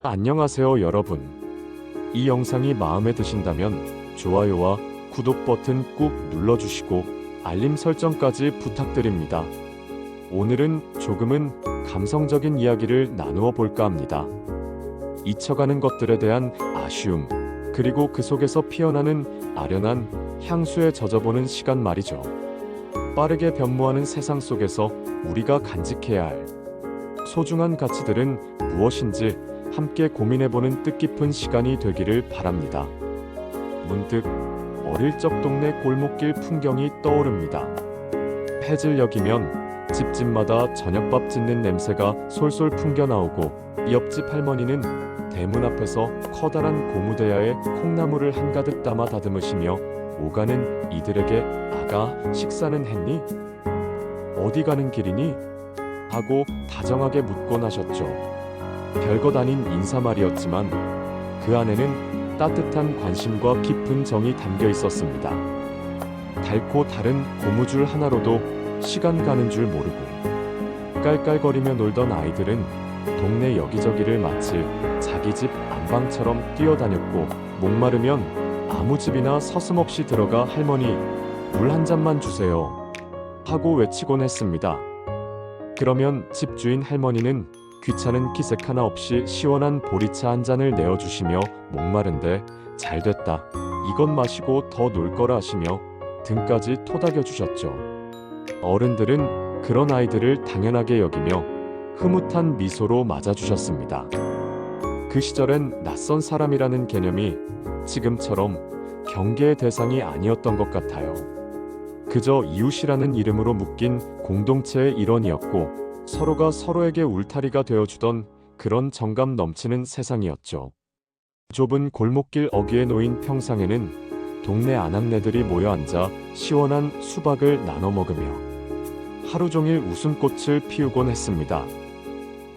안녕하세요 여러분. 이 영상이 마음에 드신다면 좋아요와 구독 버튼 꾹 눌러주시고 알림 설정까지 부탁드립니다. 오늘은 조금은 감성적인 이야기를 나누어 볼까 합니다. 잊혀가는 것들에 대한 아쉬움, 그리고 그 속에서 피어나는 아련한 향수에 젖어보는 시간 말이죠. 빠르게 변모하는 세상 속에서 우리가 간직해야 할 소중한 가치들은 무엇인지 함께 고민해보는 뜻깊은 시간이 되기를 바랍니다. 문득 어릴 적 동네 골목길 풍경이 떠오릅니다. 폐질역이면 집집마다 저녁밥 짓는 냄새가 솔솔 풍겨나오고 옆집 할머니는 대문 앞에서 커다란 고무대야에 콩나물을 한가득 담아 다듬으시며 오가는 이들에게 "아가, 식사는 했니? 어디 가는 길이니?" 하고 다정하게 묻곤 하셨죠. 별것 아닌 인사말이었지만 그 안에는 따뜻한 관심과 깊은 정이 담겨 있었습니다. 달고 다른 고무줄 하나로도 시간 가는 줄 모르고 깔깔거리며 놀던 아이들은 동네 여기저기를 마치 자기 집 안방처럼 뛰어다녔고, 목마르면 아무 집이나 서슴없이 들어가 "할머니, 물 한 잔만 주세요" 하고 외치곤 했습니다. 그러면 집주인 할머니는 귀찮은 기색 하나 없이 시원한 보리차 한 잔을 내어주시며 "목마른데 잘됐다, 이것 마시고 더 놀 거라" 하시며 등까지 토닥여 주셨죠. 어른들은 그런 아이들을 당연하게 여기며 흐뭇한 미소로 맞아주셨습니다. 그 시절엔 낯선 사람이라는 개념이 지금처럼 경계의 대상이 아니었던 것 같아요. 그저 이웃이라는 이름으로 묶인 공동체의 일원이었고, 서로가 서로에게 울타리가 되어주던 그런 정감 넘치는 세상이었죠. 좁은 골목길 어귀에 놓인 평상에는 동네 아낙네들이 모여 앉아 시원한 수박을 나눠 먹으며 하루 종일 웃음꽃을 피우곤 했습니다.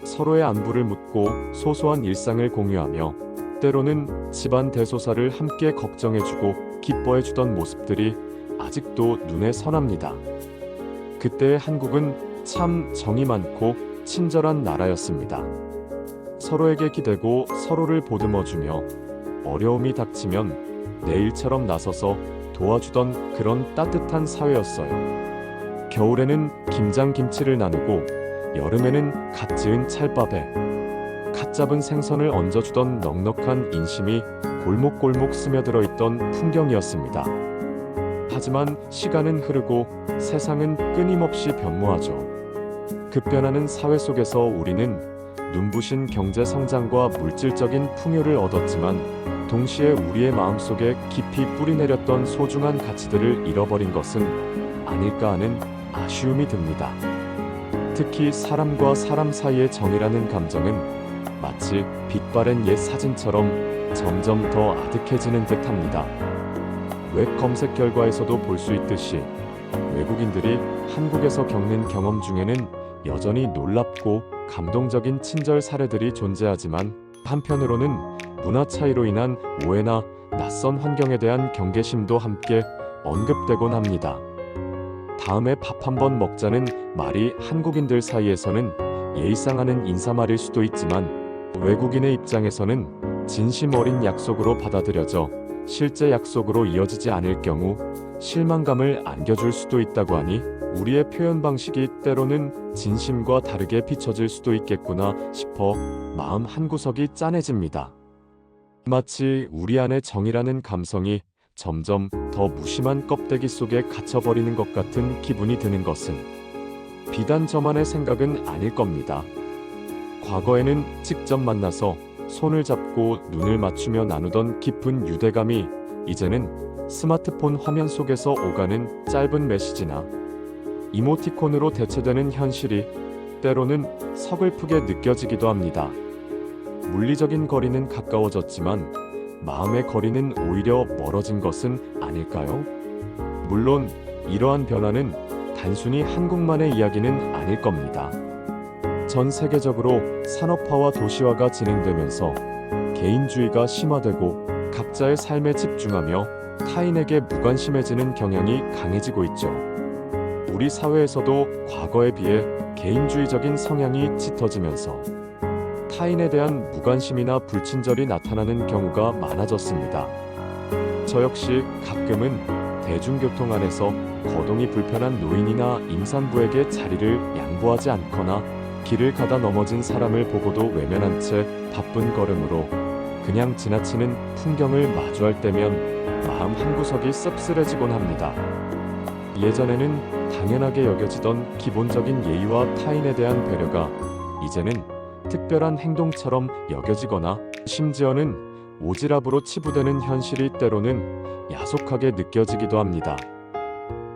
서로의 안부를 묻고 소소한 일상을 공유하며 때로는 집안 대소사를 함께 걱정해주고 기뻐해주던 모습들이 아직도 눈에 선합니다. 그때의 한국은 참 정이 많고 친절한 나라였습니다. 서로에게 기대고 서로를 보듬어주며 어려움이 닥치면 내 일처럼 나서서 도와주던 그런 따뜻한 사회였어요. 겨울에는 김장김치를 나누고 여름에는 갓 지은 찰밥에 갓 잡은 생선을 얹어주던 넉넉한 인심이 골목골목 스며들어 있던 풍경이었습니다. 하지만 시간은 흐르고 세상은 끊임없이 변모하죠. 급변하는 사회 속에서 우리는 눈부신 경제 성장과 물질적인 풍요를 얻었지만 동시에 우리의 마음속에 깊이 뿌리내렸던 소중한 가치들을 잃어버린 것은 아닐까 하는 아쉬움이 듭니다. 특히 사람과 사람 사이의 정이라는 감정은 마치 빛바랜 옛 사진처럼 점점 더 아득해지는 듯합니다. 웹 검색 결과에서도 볼 수 있듯이 외국인들이 한국에서 겪는 경험 중에는 여전히 놀랍고 감동적인 친절 사례들이 존재하지만, 한편으로는 문화 차이로 인한 오해나 낯선 환경에 대한 경계심도 함께 언급되곤 합니다. "다음에 밥 한번 먹자는 말이 한국인들 사이에서는 예의상하는 인사말일 수도 있지만 외국인의 입장에서는 진심 어린 약속으로 받아들여져 실제 약속으로 이어지지 않을 경우 실망감을 안겨줄 수도 있다고 하니 우리의 표현 방식이 때로는 진심과 다르게 비춰질 수도 있겠구나 싶어 마음 한구석이 짠해집니다. 마치 우리 안의 정이라는 감성이 점점 더 무심한 껍데기 속에 갇혀버리는 것 같은 기분이 드는 것은 비단 저만의 생각은 아닐 겁니다. 과거에는 직접 만나서 손을 잡고 눈을 맞추며 나누던 깊은 유대감이 이제는 스마트폰 화면 속에서 오가는 짧은 메시지나 이모티콘으로 대체되는 현실이 때로는 서글프게 느껴지기도 합니다. 물리적인 거리는 가까워졌지만 마음의 거리는 오히려 멀어진 것은 아닐까요? 물론 이러한 변화는 단순히 한국만의 이야기는 아닐 겁니다. 전 세계적으로 산업화와 도시화가 진행되면서 개인주의가 심화되고 각자의 삶에 집중하며 타인에게 무관심해지는 경향이 강해지고 있죠. 우리 사회에서도 과거에 비해 개인주의적인 성향이 짙어지면서 타인에 대한 무관심이나 불친절이 나타나는 경우가 많아졌습니다. 저 역시 가끔은 대중교통 안에서 거동이 불편한 노인이나 임산부에게 자리를 양보하지 않거나 길을 가다 넘어진 사람을 보고도 외면한 채 바쁜 걸음으로 그냥 지나치는 풍경을 마주할 때면 마음 한구석이 씁쓸해지곤 합니다. 예전에는 당연하게 여겨지던 기본적인 예의와 타인에 대한 배려가 이제는 특별한 행동처럼 여겨지거나 심지어는 오지랖으로 치부되는 현실이 때로는 야속하게 느껴지기도 합니다.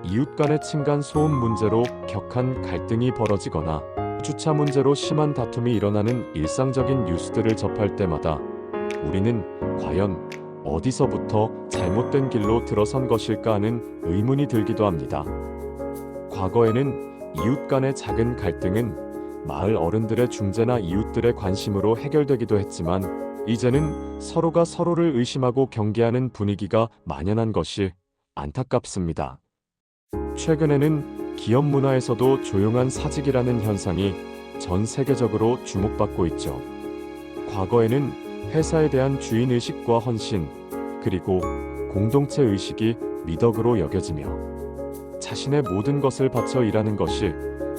이웃 간의 층간 소음 문제로 격한 갈등이 벌어지거나 주차 문제로 심한 다툼이 일어나는 일상적인 뉴스들을 접할 때마다 우리는 과연 어디서부터 잘못된 길로 들어선 것일까 하는 의문이 들기도 합니다. 과거에는 이웃 간의 작은 갈등은 마을 어른들의 중재나 이웃들의 관심으로 해결되기도 했지만 이제는 서로가 서로를 의심하고 경계하는 분위기가 만연한 것이 안타깝습니다. 최근에는 기업 문화에서도 조용한 사직이라는 현상이 전 세계적으로 주목받고 있죠. 과거에는 회사에 대한 주인의식과 헌신, 그리고 공동체 의식이 미덕으로 여겨지며 자신의 모든 것을 바쳐 일하는 것이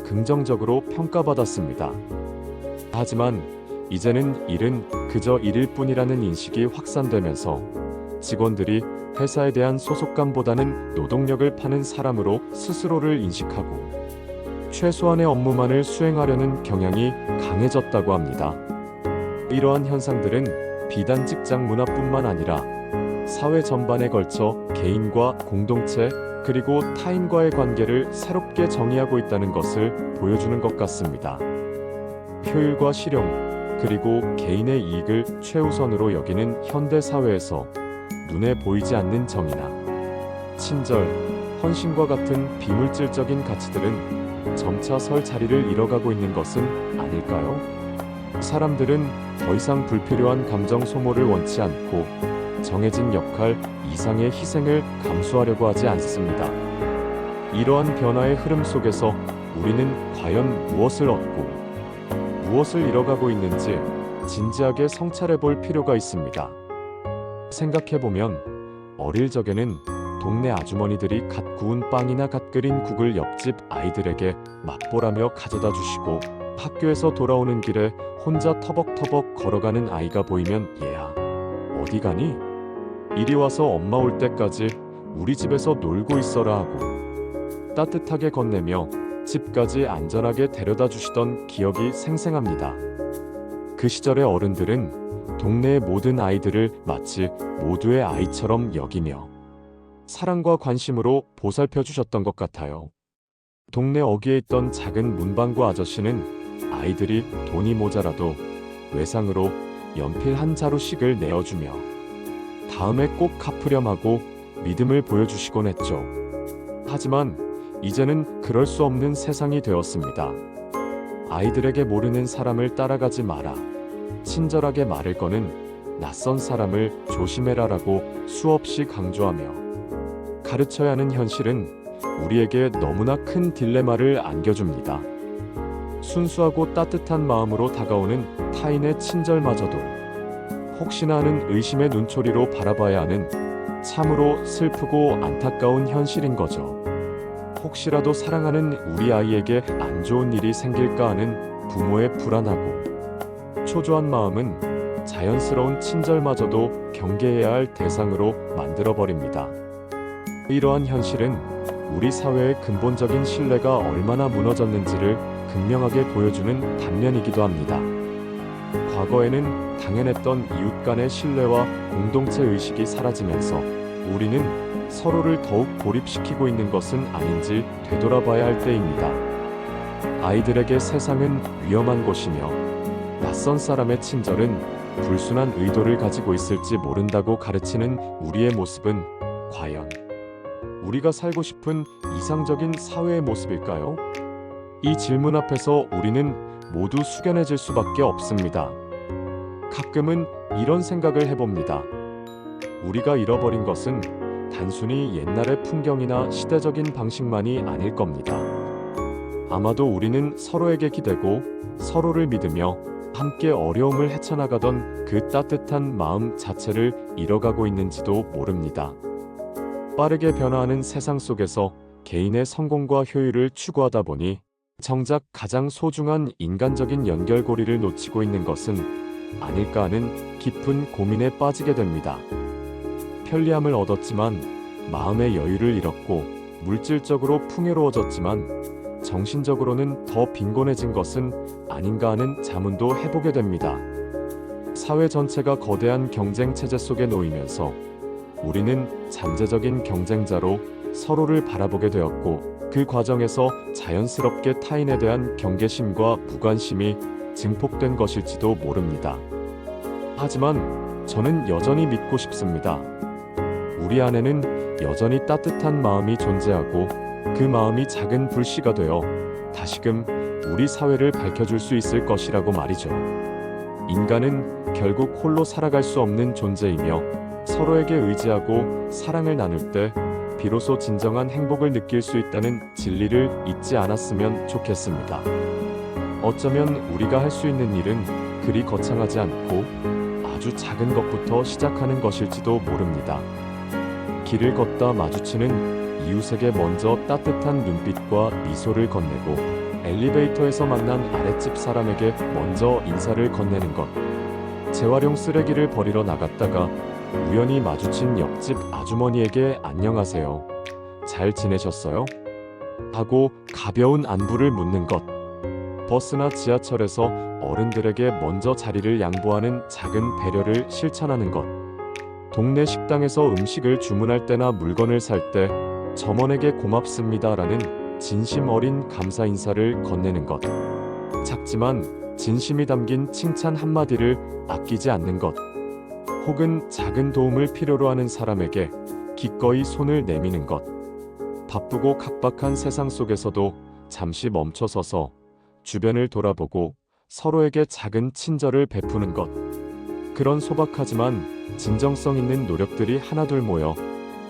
긍정적으로 평가받았습니다. 하지만 이제는 일은 그저 일일 뿐이라는 인식이 확산되면서 직원들이 회사에 대한 소속감보다는 노동력을 파는 사람으로 스스로를 인식하고 최소한의 업무만을 수행하려는 경향이 강해졌다고 합니다. 이러한 현상들은 비단 직장 문화뿐만 아니라 사회 전반에 걸쳐 개인과 공동체 그리고 타인과의 관계를 새롭게 정의하고 있다는 것을 보여주는 것 같습니다. 효율과 실용 그리고 개인의 이익을 최우선으로 여기는 현대 사회에서 눈에 보이지 않는 정의나 친절, 헌신과 같은 비물질적인 가치들은 점차 설 자리를 잃어가고 있는 것은 아닐까요? 사람들은 더 이상 불필요한 감정 소모를 원치 않고 정해진 역할 이상의 희생을 감수하려고 하지 않습니다. 이러한 변화의 흐름 속에서 우리는 과연 무엇을 얻고 무엇을 잃어가고 있는지 진지하게 성찰해 볼 필요가 있습니다. 생각해보면 어릴 적에는 동네 아주머니들이 갓 구운 빵이나 갓 끓인 국을 옆집 아이들에게 맛보라며 가져다 주시고 학교에서 돌아오는 길에 혼자 터벅터벅 걸어가는 아이가 보이면 얘야, 어디 가니? 이리 와서 엄마 올 때까지 우리 집에서 놀고 있어라 하고 따뜻하게 건네며 집까지 안전하게 데려다 주시던 기억이 생생합니다. 그 시절의 어른들은 동네의 모든 아이들을 마치 모두의 아이처럼 여기며 사랑과 관심으로 보살펴 주셨던 것 같아요. 동네 어귀에 있던 작은 문방구 아저씨는 아이들이 돈이 모자라도 외상으로 연필 한 자루씩을 내어주며 다음에 꼭 갚으렴 하고 믿음을 보여주시곤 했죠. 하지만 이제는 그럴 수 없는 세상이 되었습니다. 아이들에게 모르는 사람을 따라가지 마라. 친절하게 말을 거는 낯선 사람을 조심해라라고 수없이 강조하며 가르쳐야 하는 현실은 우리에게 너무나 큰 딜레마를 안겨줍니다. 순수하고 따뜻한 마음으로 다가오는 타인의 친절마저도 혹시나 하는 의심의 눈초리로 바라봐야 하는 참으로 슬프고 안타까운 현실인 거죠. 혹시라도 사랑하는 우리 아이에게 안 좋은 일이 생길까 하는 부모의 불안하고 초조한 마음은 자연스러운 친절마저도 경계해야 할 대상으로 만들어버립니다. 이러한 현실은 우리 사회의 근본적인 신뢰가 얼마나 무너졌는지를 극명하게 보여주는 단면이기도 합니다. 과거에는 당연했던 이웃 간의 신뢰와 공동체 의식이 사라지면서 우리는 서로를 더욱 고립시키고 있는 것은 아닌지 되돌아봐야 할 때입니다. 아이들에게 세상은 위험한 곳이며 낯선 사람의 친절은 불순한 의도를 가지고 있을지 모른다고 가르치는 우리의 모습은 과연 우리가 살고 싶은 이상적인 사회의 모습일까요? 이 질문 앞에서 우리는 모두 숙연해질 수밖에 없습니다. 가끔은 이런 생각을 해봅니다. 우리가 잃어버린 것은 단순히 옛날의 풍경이나 시대적인 방식만이 아닐 겁니다. 아마도 우리는 서로에게 기대고 서로를 믿으며 함께 어려움을 헤쳐나가던 그 따뜻한 마음 자체를 잃어가고 있는지도 모릅니다. 빠르게 변화하는 세상 속에서 개인의 성공과 효율을 추구하다 보니 정작 가장 소중한 인간적인 연결고리를 놓치고 있는 것은 아닐까 하는 깊은 고민에 빠지게 됩니다. 편리함을 얻었지만 마음의 여유를 잃었고, 물질적으로 풍요로워졌지만 정신적으로는 더 빈곤해진 것은 아닌가 하는 자문도 해보게 됩니다. 사회 전체가 거대한 경쟁 체제 속에 놓이면서 우리는 잠재적인 경쟁자로 서로를 바라보게 되었고, 그 과정에서 자연스럽게 타인에 대한 경계심과 무관심이 증폭된 것일지도 모릅니다. 하지만 저는 여전히 믿고 싶습니다. 우리 안에는 여전히 따뜻한 마음이 존재하고, 그 마음이 작은 불씨가 되어 다시금 우리 사회를 밝혀줄 수 있을 것이라고 말이죠. 인간은 결국 홀로 살아갈 수 없는 존재이며, 서로에게 의지하고 사랑을 나눌 때 비로소 진정한 행복을 느낄 수 있다는 진리를 잊지 않았으면 좋겠습니다. 어쩌면 우리가 할 수 있는 일은 그리 거창하지 않고 아주 작은 것부터 시작하는 것일지도 모릅니다. 길을 걷다 마주치는 이웃에게 먼저 따뜻한 눈빛과 미소를 건네고, 엘리베이터에서 만난 아랫집 사람에게 먼저 인사를 건네는 것, 재활용 쓰레기를 버리러 나갔다가 우연히 마주친 옆집 아주머니에게 안녕하세요, 잘 지내셨어요? 하고 가벼운 안부를 묻는 것, 버스나 지하철에서 어른들에게 먼저 자리를 양보하는 작은 배려를 실천하는 것, 동네 식당에서 음식을 주문할 때나 물건을 살 때 점원에게 고맙습니다라는 진심 어린 감사 인사를 건네는 것, 작지만 진심이 담긴 칭찬 한마디를 아끼지 않는 것, 혹은 작은 도움을 필요로 하는 사람에게 기꺼이 손을 내미는 것, 바쁘고 각박한 세상 속에서도 잠시 멈춰서서 주변을 돌아보고 서로에게 작은 친절을 베푸는 것, 그런 소박하지만 진정성 있는 노력들이 하나둘 모여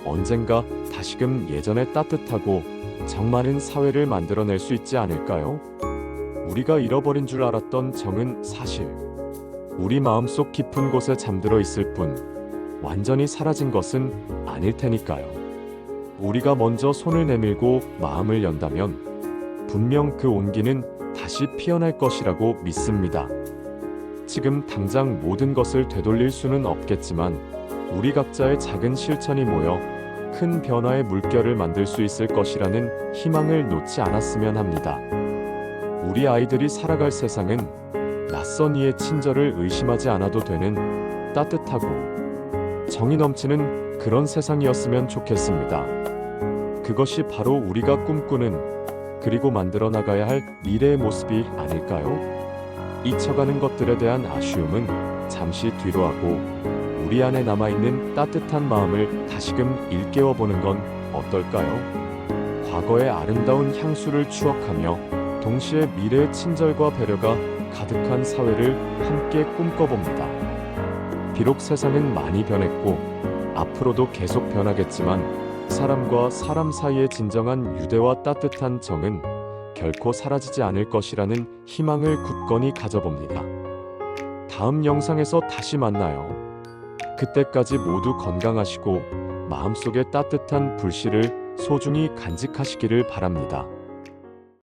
언젠가 다시금 예전의 따뜻하고 정 많은 사회를 만들어낼 수 있지 않을까요? 우리가 잃어버린 줄 알았던 정은 사실 우리 마음속 깊은 곳에 잠들어 있을 뿐 완전히 사라진 것은 아닐 테니까요. 우리가 먼저 손을 내밀고 마음을 연다면 분명 그 온기는 다시 피어날 것이라고 믿습니다. 지금 당장 모든 것을 되돌릴 수는 없겠지만 우리 각자의 작은 실천이 모여 큰 변화의 물결을 만들 수 있을 것이라는 희망을 놓지 않았으면 합니다. 우리 아이들이 살아갈 세상은 낯선 이의 친절을 의심하지 않아도 되는 따뜻하고 정이 넘치는 그런 세상이었으면 좋겠습니다. 그것이 바로 우리가 꿈꾸는, 그리고 만들어 나가야 할 미래의 모습이 아닐까요? 잊혀가는 것들에 대한 아쉬움은 잠시 뒤로 하고 우리 안에 남아있는 따뜻한 마음을 다시금 일깨워보는 건 어떨까요? 과거의 아름다운 향수를 추억하며 동시에 미래의 친절과 배려가 가득한 사회를 함께 꿈꿔봅니다. 비록 세상은 많이 변했고 앞으로도 계속 변하겠지만 사람과 사람 사이의 진정한 유대와 따뜻한 정은 결코 사라지지 않을 것이라는 희망을 굳건히 가져봅니다. 다음 영상에서 다시 만나요. 그때까지 모두 건강하시고 마음속에 따뜻한 불씨를 소중히 간직하시기를 바랍니다.